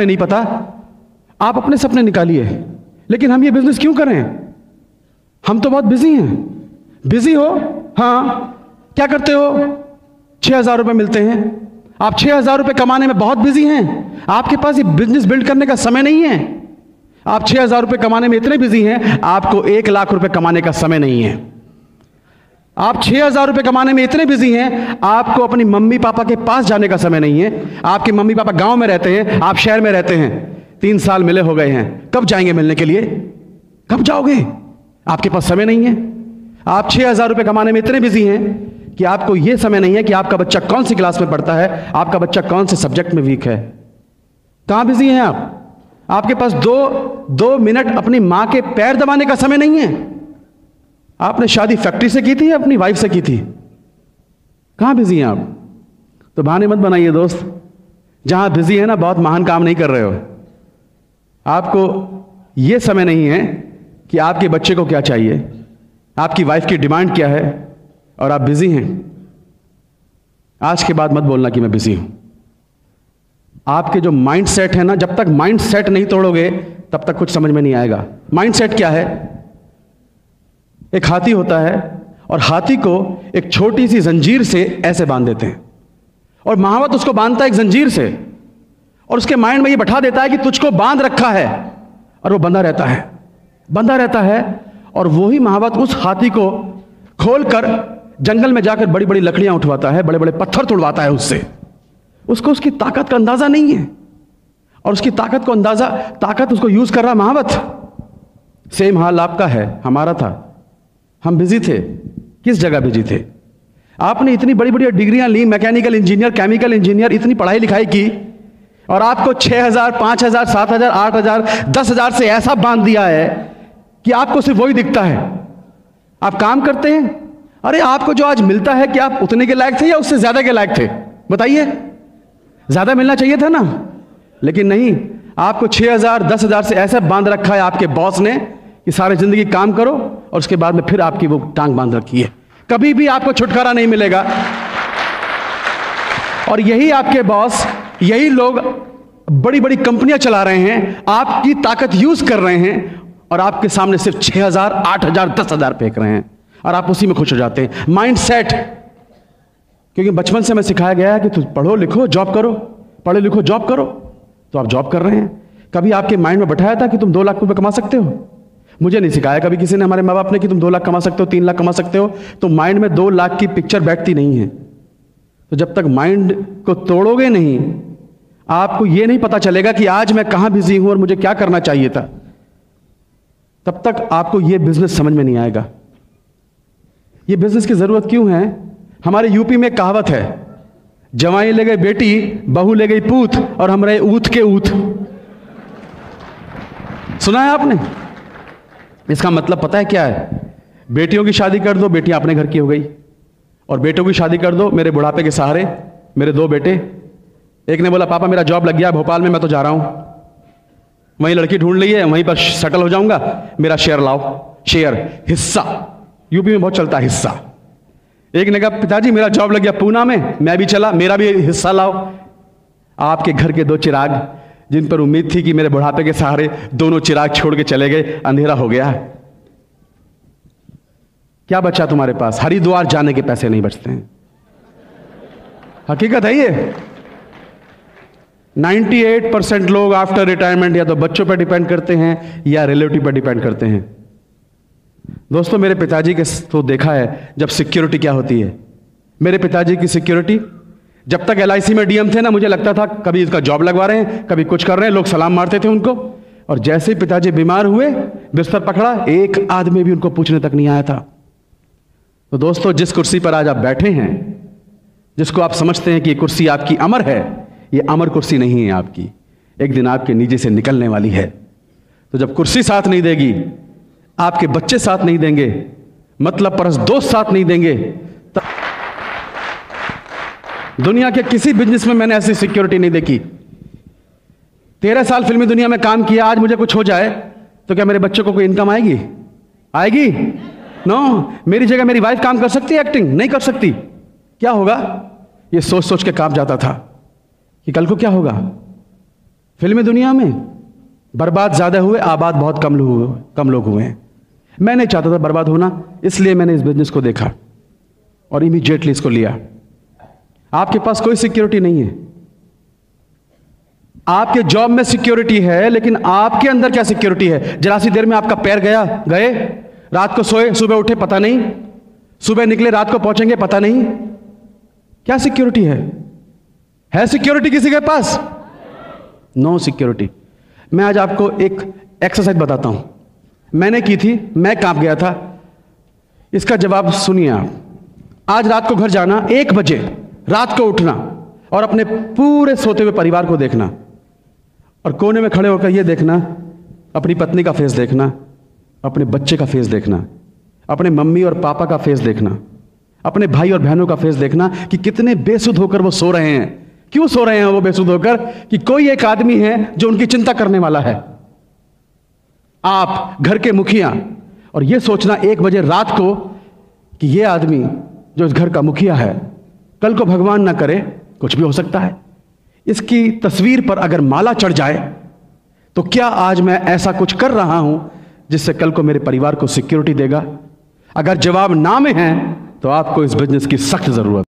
नहीं पता, आप अपने सपने निकालिए। लेकिन हम ये बिजनेस क्यों करें? हम तो बहुत बिजी हैं। बिजी हो? हाँ, क्या करते हो? 6,000 रुपए मिलते हैं। आप 6,000 रुपए कमाने में बहुत बिजी हैं। आपके पास ये बिजनेस बिल्ड करने का समय नहीं है। आप 6,000 रुपए कमाने में इतने बिजी हैं, आपको 1,00,000 रुपए कमाने का समय नहीं है। आप 6,000 रुपए कमाने में इतने बिजी हैं, आपको अपनी मम्मी पापा के पास जाने का समय नहीं है। आपके मम्मी पापा गांव में रहते हैं, आप शहर में रहते हैं। 3 साल मिले हो गए हैं, कब जाएंगे मिलने के लिए? कब जाओगे? आपके पास समय नहीं है। आप 6,000 रुपए कमाने में इतने बिजी हैं कि आपको यह समय नहीं है कि आपका बच्चा कौन सी क्लास में पढ़ता है, आपका बच्चा कौन से सब्जेक्ट में वीक है। कहां बिजी हैं आप? आपके पास दो मिनट अपनी मां के पैर दबाने का समय नहीं है। आपने शादी फैक्ट्री से की थी या अपनी वाइफ से की थी? कहां बिजी हैं आप? तो बहाने मत बनाइए दोस्त। जहां बिजी है ना, बहुत महान काम नहीं कर रहे हो। आपको यह समय नहीं है कि आपके बच्चे को क्या चाहिए, आपकी वाइफ की डिमांड क्या है, और आप बिजी हैं। आज के बाद मत बोलना कि मैं बिजी हूं। आपके जो माइंड सेट है ना, जब तक माइंड सेट नहीं तोड़ोगे तब तक कुछ समझ में नहीं आएगा। माइंड सेट क्या है? एक हाथी होता है और हाथी को एक छोटी सी जंजीर से ऐसे बांध देते हैं, और महावत उसको बांधता है एक जंजीर से, और उसके माइंड में ये बैठा देता है कि तुझको बांध रखा है, और वो बंधा रहता है, बंधा रहता है। और वही महावत उस हाथी को खोलकर जंगल में जाकर बड़ी बड़ी लकड़ियां उठवाता है, बड़े बड़े पत्थर तोड़वाता है उससे। उसको उसकी ताकत का अंदाजा नहीं है, और उसकी ताकत उसको यूज कर रहा महावत। सेम हाल आपका है, हमारा था। हम बिजी थे। किस जगह बिजी थे? आपने इतनी बड़ी बड़ी डिग्रियां ली, मैकेनिकल इंजीनियर, केमिकल इंजीनियर, इतनी पढ़ाई लिखाई की, और आपको 6,000, 5,000, 7,000, 8,000, 10,000 से ऐसा बांध दिया है कि आपको सिर्फ वही दिखता है। आप काम करते हैं, अरे आपको जो आज मिलता है, क्या आप उतने के लायक थे या उससे ज्यादा के लायक थे? बताइए। ज्यादा मिलना चाहिए था ना, लेकिन नहीं। आपको 6,000, 10,000 से ऐसा बांध रखा है आपके बॉस ने कि सारी जिंदगी काम करो, और उसके बाद में फिर आपकी वो टांग बांध रखी है। कभी भी आपको छुटकारा नहीं मिलेगा। और यही आपके बॉस, यही लोग बड़ी बड़ी कंपनियां चला रहे हैं, आपकी ताकत यूज कर रहे हैं, और आपके सामने सिर्फ 6,000, 8,000, 10,000 फेंक रहे हैं, और आप उसी में खुश हो जाते हैं। Mind set. क्योंकि बचपन से हमें सिखाया गया है कि तुम पढ़ो लिखो जॉब करो, पढ़ो लिखो जॉब करो, तो आप जॉब कर रहे हैं। कभी आपके माइंड में बैठाया था कि तुम 2 लाख रुपए कमा सकते हो? मुझे नहीं सिखाया कभी किसी ने, हमारे माँ बाप ने, कि तुम 2 लाख कमा सकते हो, 3 लाख कमा सकते हो। तो माइंड में 2 लाख की पिक्चर बैठती नहीं है। तो जब तक माइंड को तोड़ोगे नहीं, आपको यह नहीं पता चलेगा कि आज मैं कहां बिजी हूं और मुझे क्या करना चाहिए था, तब तक आपको यह बिजनेस समझ में नहीं आएगा। यह बिजनेस की जरूरत क्यों है? हमारे यूपी में कहावत है, जवाई ले गई बेटी, बहू ले गई पूत, और हम रहे ऊत के ऊत। सुना है आपने? इसका मतलब पता है क्या है? बेटियों की शादी कर दो, बेटियां अपने घर की हो गई, और बेटों की शादी कर दो मेरे बुढ़ापे के सहारे। मेरे 2 बेटे, एक ने बोला पापा मेरा जॉब लग गया भोपाल में, मैं तो जा रहा हूं, वहीं लड़की ढूंढ ली है, वहीं पर सेटल हो जाऊंगा, मेरा शेयर लाओ। शेयर, हिस्सा, यूपी में बहुत चलता है हिस्सा। एक ने कहा पिताजी मेरा जॉब लग गया पूना में, मैं भी चला, मेरा भी हिस्सा लाओ। आपके घर के 2 चिराग, जिन पर उम्मीद थी कि मेरे बुढ़ापे के सहारे दोनों चिराग छोड़ के चले गए, अंधेरा हो गया। क्या बचा तुम्हारे पास? हरिद्वार जाने के पैसे नहीं बचते हैं। हकीकत है ये। 98% लोग आफ्टर रिटायरमेंट या तो बच्चों पर डिपेंड करते हैं या रिलेटिव पर डिपेंड करते हैं। दोस्तों, मेरे पिताजी के तो देखा है जब सिक्योरिटी क्या होती है। मेरे पिताजी की सिक्योरिटी, जब तक LIC में DM थे ना, मुझे लगता था कभी इसका जॉब लगवा रहे हैं, कभी कुछ कर रहे हैं, लोग सलाम मारते थे उनको। और जैसे ही पिताजी बीमार हुए, बिस्तर पकड़ा, एक आदमी भी उनको पूछने तक नहीं आया था। तो दोस्तों, जिस कुर्सी पर आज आप बैठे हैं, जिसको आप समझते हैं कि ये कुर्सी आपकी अमर है, ये अमर कुर्सी नहीं है आपकी। एक दिन आपके नीचे से निकलने वाली है। तो जब कुर्सी साथ नहीं देगी, आपके बच्चे साथ नहीं देंगे, मतलब परस दोस्त साथ नहीं देंगे, तब दुनिया के किसी बिजनेस में मैंने ऐसी सिक्योरिटी नहीं देखी। 13 साल फिल्मी दुनिया में काम किया, आज मुझे कुछ हो जाए तो क्या मेरे बच्चों को कोई इनकम आएगी? आएगी? नो। मेरी जगह मेरी वाइफ काम कर सकती है, एक्टिंग नहीं कर सकती। क्या होगा? ये सोच सोच के काम जाता था कि कल को क्या होगा। फिल्मी दुनिया में बर्बाद ज़्यादा हुए, आबाद बहुत कम लोग हुए हैं। मैं नहीं चाहता था बर्बाद होना, इसलिए मैंने इस बिजनेस को देखा और इमीडिएटली इसको लिया। आपके पास कोई सिक्योरिटी नहीं है। आपके जॉब में सिक्योरिटी है, लेकिन आपके अंदर क्या सिक्योरिटी है? जरा सी देर में आपका पैर गए, रात को सोए, सुबह उठे पता नहीं, सुबह निकले रात को पहुंचेंगे पता नहीं। क्या सिक्योरिटी है? सिक्योरिटी किसी के पास? No security. मैं आज आपको एक एक्सरसाइज बताता हूं, मैंने की थी, मैं कांप गया था। इसका जवाब सुनिए आप। आज रात को घर जाना, 1 बजे रात को उठना और अपने पूरे सोते हुए परिवार को देखना और कोने में खड़े होकर यह देखना, अपनी पत्नी का फेस देखना, अपने बच्चे का फेस देखना, अपने मम्मी और पापा का फेस देखना, अपने भाई और बहनों का फेस देखना कि कितने बेसुध होकर वो सो रहे हैं। क्यों सो रहे हैं वो बेसुध होकर? कि कोई एक आदमी है जो उनकी चिंता करने वाला है, आप घर के मुखिया। और यह सोचना 1 बजे रात को कि यह आदमी जो इस घर का मुखिया है, कल को भगवान ना करे कुछ भी हो सकता है, इसकी तस्वीर पर अगर माला चढ़ जाए तो क्या आज मैं ऐसा कुछ कर रहा हूं जिससे कल को मेरे परिवार को सिक्योरिटी देगा? अगर जवाब ना में है तो आपको इस बिजनेस की सख्त जरूरत है।